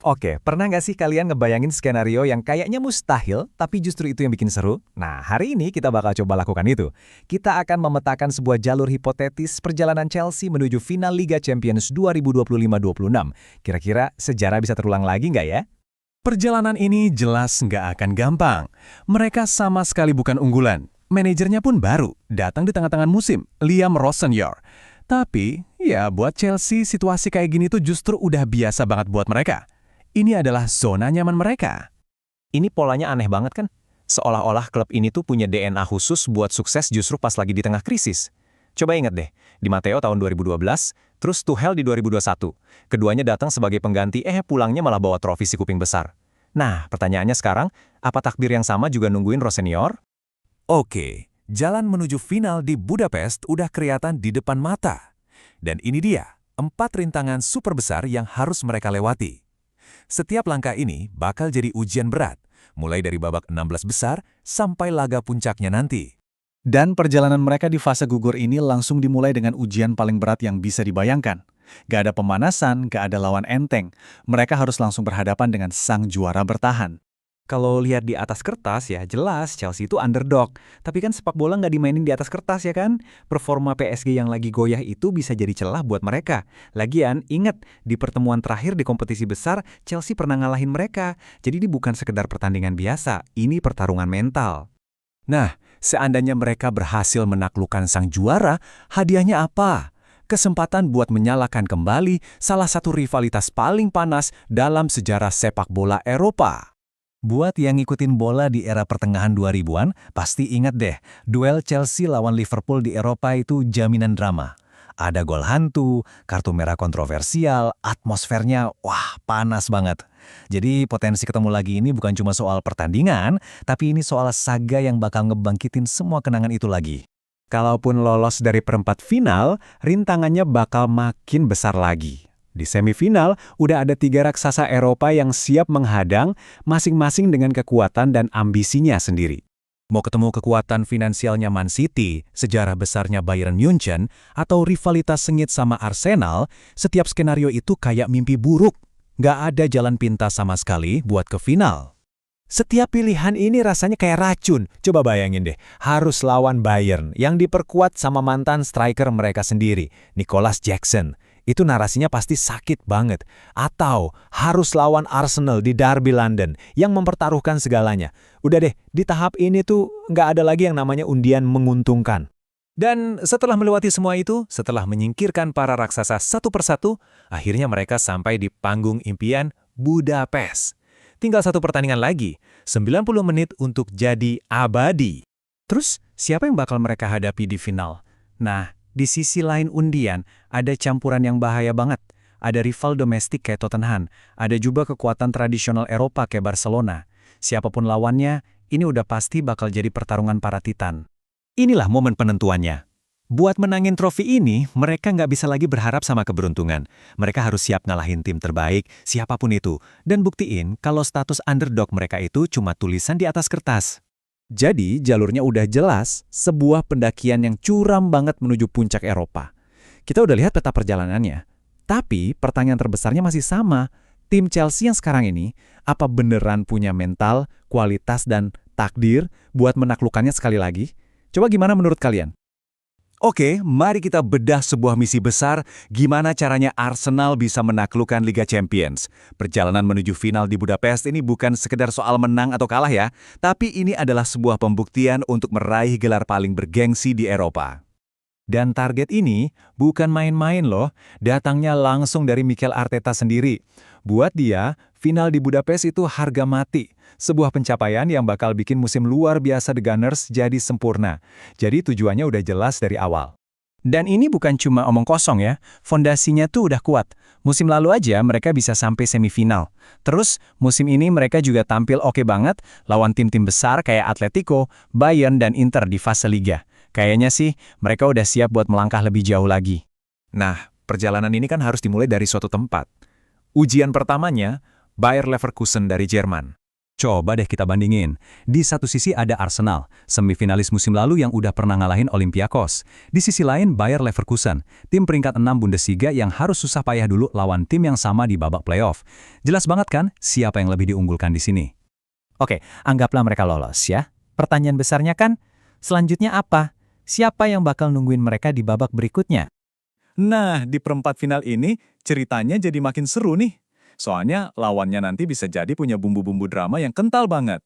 Oke, pernah nggak sih kalian ngebayangin skenario yang kayaknya mustahil, tapi justru itu yang bikin seru? Nah, hari ini kita bakal coba lakukan itu. Kita akan memetakan sebuah jalur hipotetis perjalanan Chelsea menuju final Liga Champions 2025-26. Kira-kira sejarah bisa terulang lagi nggak ya? Perjalanan ini jelas nggak akan gampang. Mereka sama sekali bukan unggulan. Manajernya pun baru, datang di tengah-tengah musim, Liam Rosenyor. Tapi, ya buat Chelsea situasi kayak gini tuh justru udah biasa banget buat mereka. Ini adalah zona nyaman mereka. Ini polanya aneh banget kan? Seolah-olah klub ini tuh punya DNA khusus buat sukses justru pas lagi di tengah krisis. Coba ingat deh, di Matteo tahun 2012, terus Tuchel di 2021. Keduanya datang sebagai pengganti, pulangnya malah bawa trofi si kuping besar. Nah, pertanyaannya sekarang, apa takdir yang sama juga nungguin Rossenior? Oke, jalan menuju final di Budapest udah kelihatan di depan mata. Dan ini dia, 4 rintangan super besar yang harus mereka lewati. Setiap langkah ini bakal jadi ujian berat, mulai dari babak 16 besar sampai laga puncaknya nanti. Dan perjalanan mereka di fase gugur ini langsung dimulai dengan ujian paling berat yang bisa dibayangkan. Gak ada pemanasan, gak ada lawan enteng. Mereka harus langsung berhadapan dengan sang juara bertahan. Kalau lihat di atas kertas ya jelas Chelsea itu underdog. Tapi kan sepak bola nggak dimainin di atas kertas ya kan? Performa PSG yang lagi goyah itu bisa jadi celah buat mereka. Lagian, ingat, di pertemuan terakhir di kompetisi besar, Chelsea pernah ngalahin mereka. Jadi ini bukan sekedar pertandingan biasa, ini pertarungan mental. Nah, seandainya mereka berhasil menaklukkan sang juara, hadiahnya apa? Kesempatan buat menyalakan kembali salah satu rivalitas paling panas dalam sejarah sepak bola Eropa. Buat yang ngikutin bola di era pertengahan 2000-an, pasti ingat deh, duel Chelsea lawan Liverpool di Eropa itu jaminan drama. Ada gol hantu, kartu merah kontroversial, atmosfernya, wah panas banget. Jadi potensi ketemu lagi ini bukan cuma soal pertandingan, tapi ini soal saga yang bakal ngebangkitin semua kenangan itu lagi. Kalaupun lolos dari perempat final, rintangannya bakal makin besar lagi. Di semifinal, udah ada 3 raksasa Eropa yang siap menghadang, masing-masing dengan kekuatan dan ambisinya sendiri. Mau ketemu kekuatan finansialnya Man City, sejarah besarnya Bayern München, atau rivalitas sengit sama Arsenal, setiap skenario itu kayak mimpi buruk. Nggak ada jalan pintas sama sekali buat ke final. Setiap pilihan ini rasanya kayak racun. Coba bayangin deh, harus lawan Bayern yang diperkuat sama mantan striker mereka sendiri, Nicolas Jackson. Itu narasinya pasti sakit banget. Atau harus lawan Arsenal di Derby London yang mempertaruhkan segalanya. Udah deh, di tahap ini tuh nggak ada lagi yang namanya undian menguntungkan. Dan setelah melewati semua itu, setelah menyingkirkan para raksasa satu persatu, akhirnya mereka sampai di panggung impian Budapest. Tinggal satu pertandingan lagi, 90 menit untuk jadi abadi. Terus, siapa yang bakal mereka hadapi di final? Nah, di sisi lain undian, ada campuran yang bahaya banget. Ada rival domestik kayak Tottenham, ada juga kekuatan tradisional Eropa kayak Barcelona. Siapapun lawannya, ini udah pasti bakal jadi pertarungan para titan. Inilah momen penentuannya. Buat menangin trofi ini, mereka nggak bisa lagi berharap sama keberuntungan. Mereka harus siap ngalahin tim terbaik, siapapun itu, dan buktiin kalau status underdog mereka itu cuma tulisan di atas kertas. Jadi, jalurnya udah jelas, sebuah pendakian yang curam banget menuju puncak Eropa. Kita udah lihat peta perjalanannya. Tapi, pertanyaan terbesarnya masih sama. Tim Chelsea yang sekarang ini, apa beneran punya mental, kualitas, dan takdir buat menaklukkannya sekali lagi? Coba gimana menurut kalian? Oke, mari kita bedah sebuah misi besar, gimana caranya Arsenal bisa menaklukkan Liga Champions. Perjalanan menuju final di Budapest ini bukan sekedar soal menang atau kalah ya, tapi ini adalah sebuah pembuktian untuk meraih gelar paling bergengsi di Eropa. Dan target ini bukan main-main loh, datangnya langsung dari Mikel Arteta sendiri. Buat dia, final di Budapest itu harga mati. Sebuah pencapaian yang bakal bikin musim luar biasa The Gunners jadi sempurna. Jadi tujuannya udah jelas dari awal. Dan ini bukan cuma omong kosong ya, fondasinya tuh udah kuat. Musim lalu aja mereka bisa sampai semifinal. Terus, musim ini mereka juga tampil oke banget, lawan tim-tim besar kayak Atletico, Bayern, dan Inter di fase Liga. Kayaknya sih, mereka udah siap buat melangkah lebih jauh lagi. Nah, perjalanan ini kan harus dimulai dari suatu tempat. Ujian pertamanya, Bayer Leverkusen dari Jerman. Coba deh kita bandingin. Di satu sisi ada Arsenal, semifinalis musim lalu yang udah pernah ngalahin Olympiakos. Di sisi lain Bayer Leverkusen, tim peringkat 6 Bundesliga yang harus susah payah dulu lawan tim yang sama di babak playoff. Jelas banget kan siapa yang lebih diunggulkan di sini? Oke, anggaplah mereka lolos ya. Pertanyaan besarnya kan, selanjutnya apa? Siapa yang bakal nungguin mereka di babak berikutnya? Nah, di perempat final ini ceritanya jadi makin seru nih. Soalnya lawannya nanti bisa jadi punya bumbu-bumbu drama yang kental banget.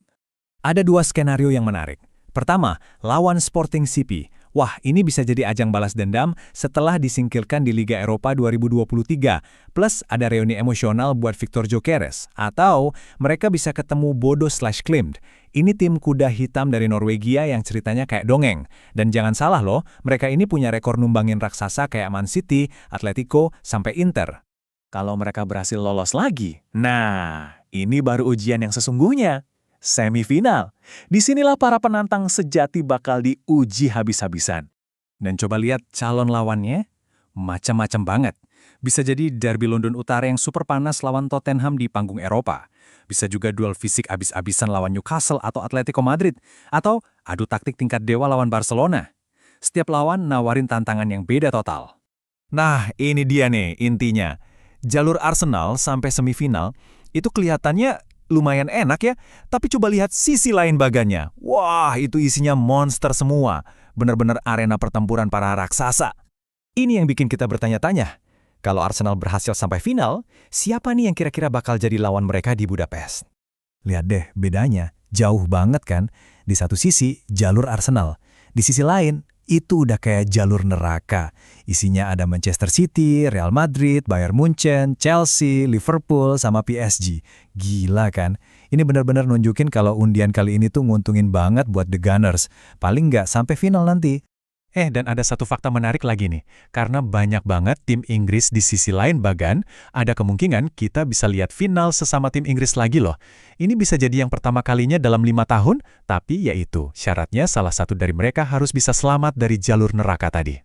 Ada dua skenario yang menarik. Pertama, lawan Sporting CP. Wah, ini bisa jadi ajang balas dendam setelah disingkirkan di Liga Eropa 2023. Plus ada reuni emosional buat Victor Gyökeres. Atau mereka bisa ketemu Bodo/Klimt. Ini tim kuda hitam dari Norwegia yang ceritanya kayak dongeng. Dan jangan salah loh, mereka ini punya rekor numbangin raksasa kayak Man City, Atletico, sampai Inter. Kalau mereka berhasil lolos lagi, nah, ini baru ujian yang sesungguhnya. Semifinal. Disinilah para penantang sejati bakal diuji habis-habisan. Dan coba lihat calon lawannya, macam-macam banget. Bisa jadi derby London Utara yang super panas lawan Tottenham di panggung Eropa. Bisa juga duel fisik abis-abisan lawan Newcastle atau Atletico Madrid. Atau adu taktik tingkat dewa lawan Barcelona. Setiap lawan nawarin tantangan yang beda total. Nah, ini dia nih intinya. Jalur Arsenal sampai semifinal itu kelihatannya lumayan enak ya, tapi coba lihat sisi lain baganya. Wah, itu isinya monster semua. Benar-benar arena pertempuran para raksasa. Ini yang bikin kita bertanya-tanya. Kalau Arsenal berhasil sampai final, siapa nih yang kira-kira bakal jadi lawan mereka di Budapest? Lihat deh, bedanya jauh banget kan? Di satu sisi, jalur Arsenal. Di sisi lain, itu udah kayak jalur neraka. Isinya ada Manchester City, Real Madrid, Bayern Munchen, Chelsea, Liverpool, sama PSG. Gila kan? Ini benar-benar nunjukin kalau undian kali ini tuh nguntungin banget buat The Gunners. Paling nggak sampai final nanti. Dan ada satu fakta menarik lagi nih. Karena banyak banget tim Inggris di sisi lain bagan, ada kemungkinan kita bisa lihat final sesama tim Inggris lagi loh. Ini bisa jadi yang pertama kalinya dalam 5 tahun, tapi yaitu syaratnya salah satu dari mereka harus bisa selamat dari jalur neraka tadi.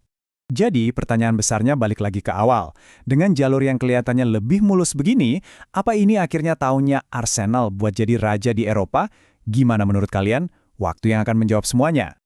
Jadi pertanyaan besarnya balik lagi ke awal. Dengan jalur yang kelihatannya lebih mulus begini, apa ini akhirnya tahunnya Arsenal buat jadi raja di Eropa? Gimana menurut kalian? Waktu yang akan menjawab semuanya.